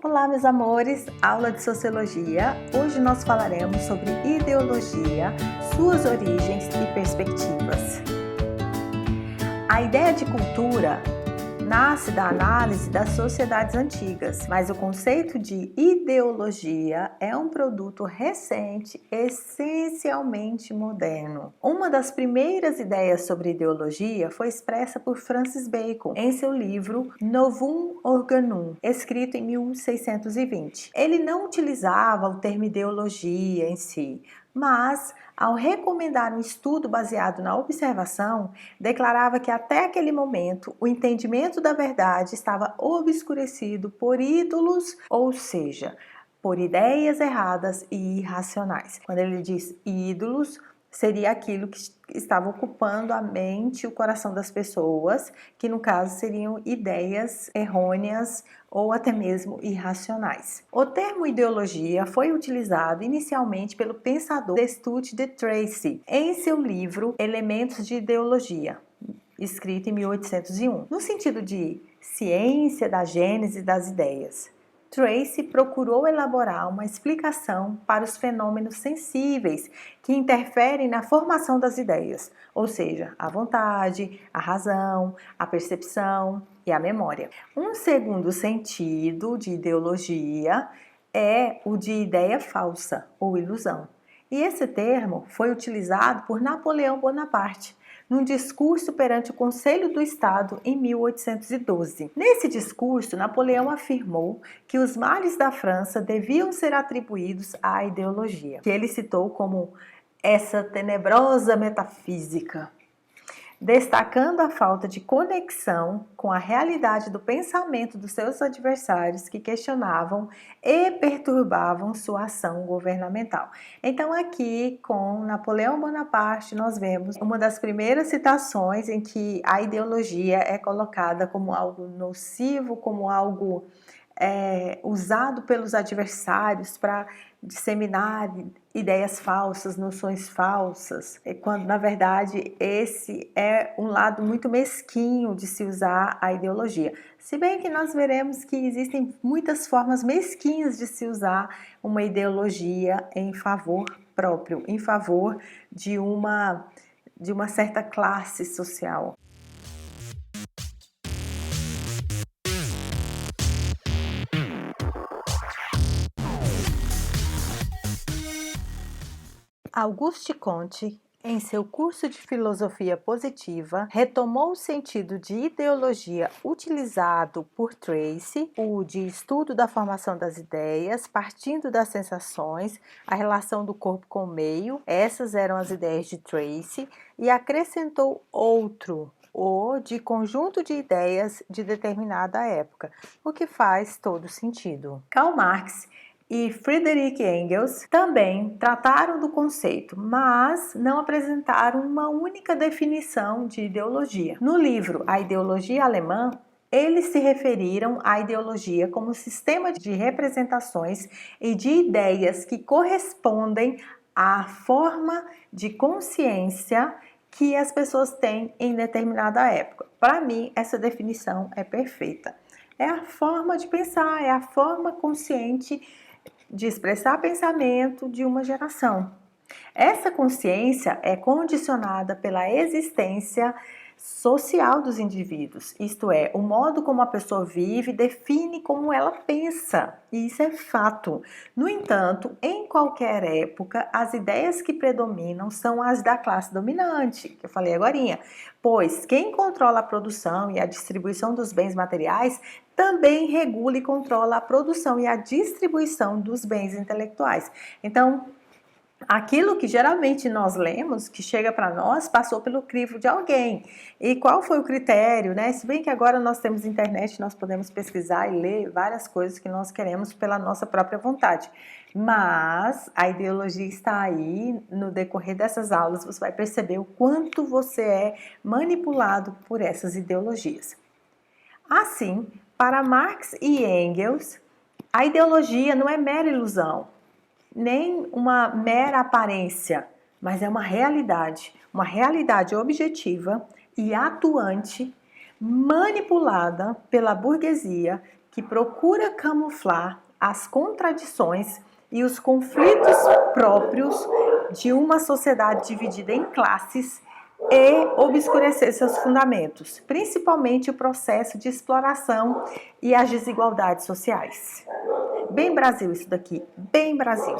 Olá, meus amores! Aula de Sociologia. Hoje nós falaremos sobre ideologia, suas origens e perspectivas. A ideia de cultura nasce da análise das sociedades antigas, mas o conceito de ideologia é um produto recente, essencialmente moderno. Uma das primeiras ideias sobre ideologia foi expressa por Francis Bacon em seu livro Novum Organum, escrito em 1620. Ele não utilizava o termo ideologia em si, mas, ao recomendar um estudo baseado na observação, declarava que até aquele momento o entendimento da verdade estava obscurecido por ídolos, ou seja, por ideias erradas e irracionais. Quando ele diz ídolos, seria aquilo que estava ocupando a mente e o coração das pessoas, que no caso seriam ideias errôneas ou até mesmo irracionais. O termo ideologia foi utilizado inicialmente pelo pensador Destutt de Tracy em seu livro Elementos de Ideologia, escrito em 1801, no sentido de ciência da gênese das ideias. Tracy procurou elaborar uma explicação para os fenômenos sensíveis que interferem na formação das ideias, ou seja, a vontade, a razão, a percepção e a memória. Um segundo sentido de ideologia é o de ideia falsa ou ilusão. E esse termo foi utilizado por Napoleão Bonaparte num discurso perante o Conselho do Estado em 1812. Nesse discurso, Napoleão afirmou que os males da França deviam ser atribuídos à ideologia, que ele citou como essa tenebrosa metafísica, destacando a falta de conexão com a realidade do pensamento dos seus adversários que questionavam e perturbavam sua ação governamental. Então aqui com Napoleão Bonaparte nós vemos uma das primeiras citações em que a ideologia é colocada como algo nocivo, como algo usado pelos adversários para disseminar ideias falsas, noções falsas, quando na verdade esse é um lado muito mesquinho de se usar a ideologia. Se bem que nós veremos que existem muitas formas mesquinhas de se usar uma ideologia em favor próprio, em favor de uma certa classe social. Auguste Comte, em seu curso de filosofia positiva, retomou o sentido de ideologia utilizado por Tracy, o de estudo da formação das ideias, partindo das sensações, a relação do corpo com o meio, essas eram as ideias de Tracy, e acrescentou outro, o de conjunto de ideias de determinada época, o que faz todo sentido. Karl Marx e Friedrich Engels também trataram do conceito, mas não apresentaram uma única definição de ideologia. No livro A Ideologia Alemã, eles se referiram à ideologia como sistema de representações e de ideias que correspondem à forma de consciência que as pessoas têm em determinada época. Para mim, essa definição é perfeita. É a forma de pensar, é a forma consciente de expressar pensamento de uma geração. Essa consciência é condicionada pela existência social dos indivíduos, isto é, o modo como a pessoa vive define como ela pensa, e isso é fato. No entanto, em qualquer época, as ideias que predominam são as da classe dominante, que eu falei agorinha, pois quem controla a produção e a distribuição dos bens materiais também regula e controla a produção e a distribuição dos bens intelectuais. Então, aquilo que geralmente nós lemos, que chega para nós, passou pelo crivo de alguém. E qual foi o critério, né? Se bem que agora nós temos internet, nós podemos pesquisar e ler várias coisas que nós queremos pela nossa própria vontade. Mas a ideologia está aí, no decorrer dessas aulas você vai perceber o quanto você é manipulado por essas ideologias. Assim, para Marx e Engels, a ideologia não é mera ilusão, nem uma mera aparência, mas é uma realidade objetiva e atuante, manipulada pela burguesia, que procura camuflar as contradições e os conflitos próprios de uma sociedade dividida em classes e obscurecer seus fundamentos, principalmente o processo de exploração e as desigualdades sociais. Bem Brasil isso daqui, bem Brasil.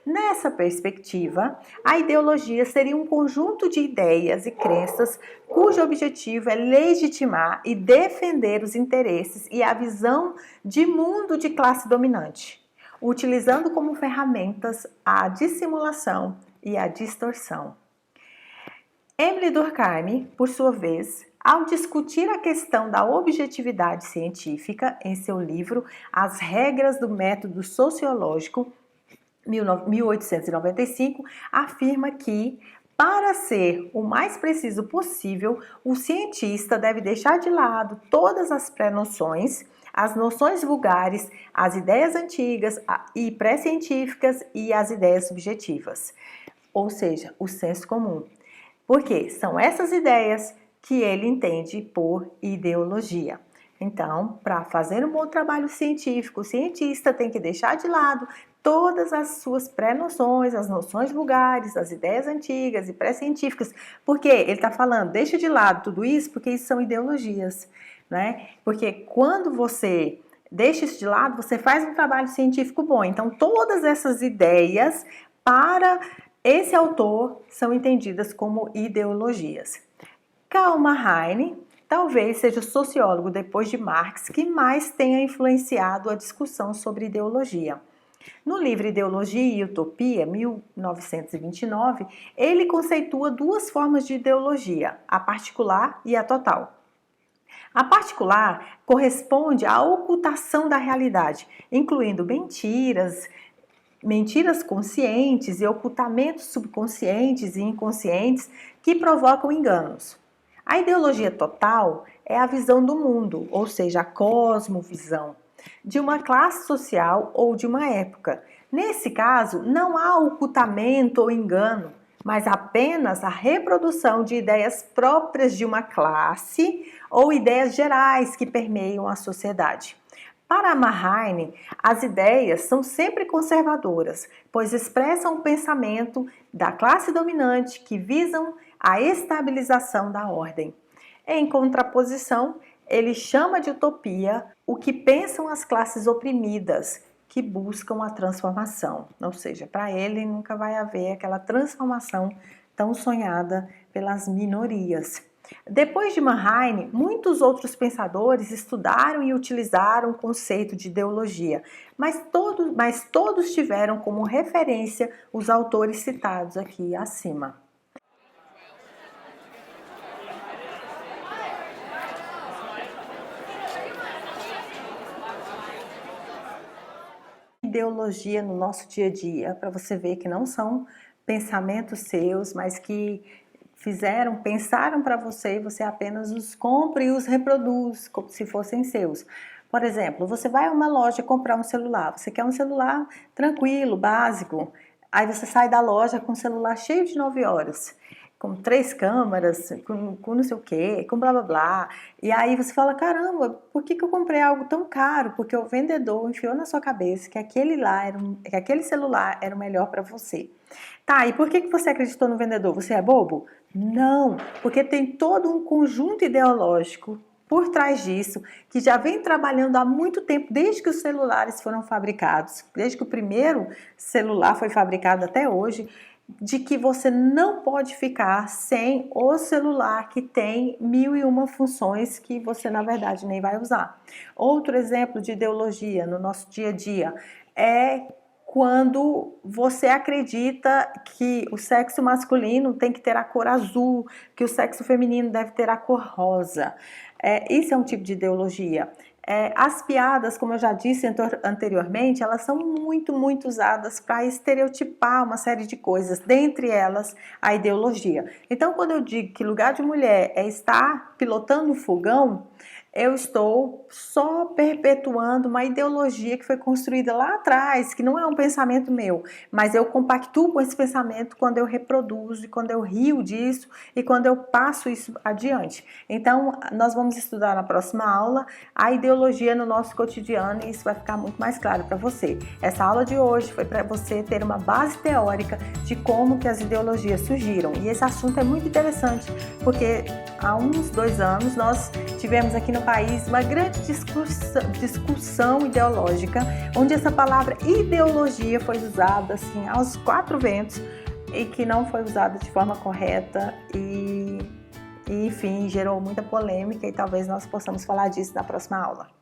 Nessa perspectiva, a ideologia seria um conjunto de ideias e crenças cujo objetivo é legitimar e defender os interesses e a visão de mundo de classe dominante, utilizando como ferramentas a dissimulação e a distorção. Emile Durkheim, por sua vez, ao discutir a questão da objetividade científica em seu livro As Regras do Método Sociológico, 1895, afirma que, para ser o mais preciso possível, o cientista deve deixar de lado todas as pré-noções, as noções vulgares, as ideias antigas e pré-científicas e as ideias subjetivas, ou seja, o senso comum. Porque são essas ideias que ele entende por ideologia. Então, para fazer um bom trabalho científico, o cientista tem que deixar de lado todas as suas pré-noções, as noções vulgares, as ideias antigas e pré-científicas. Porque ele está falando, deixa de lado tudo isso, porque isso são ideologias, né? Porque quando você deixa isso de lado, você faz um trabalho científico bom. Então, todas essas ideias, para esse autor, são entendidas como ideologias. Karl Marx talvez seja o sociólogo, depois de Marx, que mais tenha influenciado a discussão sobre ideologia. No livro Ideologia e Utopia, 1929, ele conceitua duas formas de ideologia, a particular e a total. A particular corresponde à ocultação da realidade, incluindo mentiras conscientes e ocultamentos subconscientes e inconscientes que provocam enganos. A ideologia total é a visão do mundo, ou seja, a cosmovisão, de uma classe social ou de uma época. Nesse caso, não há ocultamento ou engano, mas apenas a reprodução de ideias próprias de uma classe ou ideias gerais que permeiam a sociedade. Para Marx, as ideias são sempre conservadoras, pois expressam o pensamento da classe dominante que visam a estabilização da ordem. Em contraposição, ele chama de utopia o que pensam as classes oprimidas, que buscam a transformação. Ou seja, para ele nunca vai haver aquela transformação tão sonhada pelas minorias. Depois de Marx, muitos outros pensadores estudaram e utilizaram o conceito de ideologia, mas todos tiveram como referência os autores citados aqui acima. Ideologia no nosso dia a dia, para você ver que não são pensamentos seus, mas que pensaram para você e você apenas os compra e os reproduz como se fossem seus. Por exemplo, você vai a uma loja comprar um celular, você quer um celular tranquilo, básico, aí você sai da loja com um celular cheio de 9 horas, com 3 câmeras, com não sei o que, com blá blá blá, e aí você fala, caramba, por que eu comprei algo tão caro? Porque o vendedor enfiou na sua cabeça que aquele celular era o melhor para você. Tá, e por que você acreditou no vendedor? Você é bobo? Não, porque tem todo um conjunto ideológico por trás disso, que já vem trabalhando há muito tempo, desde que os celulares foram fabricados, desde que o primeiro celular foi fabricado até hoje, de que você não pode ficar sem o celular que tem 1001 funções que você na verdade nem vai usar. Outro exemplo de ideologia no nosso dia a dia é quando você acredita que o sexo masculino tem que ter a cor azul, que o sexo feminino deve ter a cor rosa. Isso é um tipo de ideologia. As piadas, como eu já disse anteriormente, elas são muito usadas para estereotipar uma série de coisas, dentre elas a ideologia. Então, quando eu digo que lugar de mulher é estar pilotando o fogão, eu estou só perpetuando uma ideologia que foi construída lá atrás, que não é um pensamento meu, mas eu compactuo com esse pensamento quando eu reproduzo, e quando eu rio disso e quando eu passo isso adiante. Então, nós vamos estudar na próxima aula a ideologia no nosso cotidiano e isso vai ficar muito mais claro para você. Essa aula de hoje foi para você ter uma base teórica de como que as ideologias surgiram. E esse assunto é muito interessante, porque há uns 2 anos nós tivemos aqui no país uma grande discussão ideológica, onde essa palavra ideologia foi usada assim aos 4 ventos e que não foi usada de forma correta e enfim, gerou muita polêmica e talvez nós possamos falar disso na próxima aula.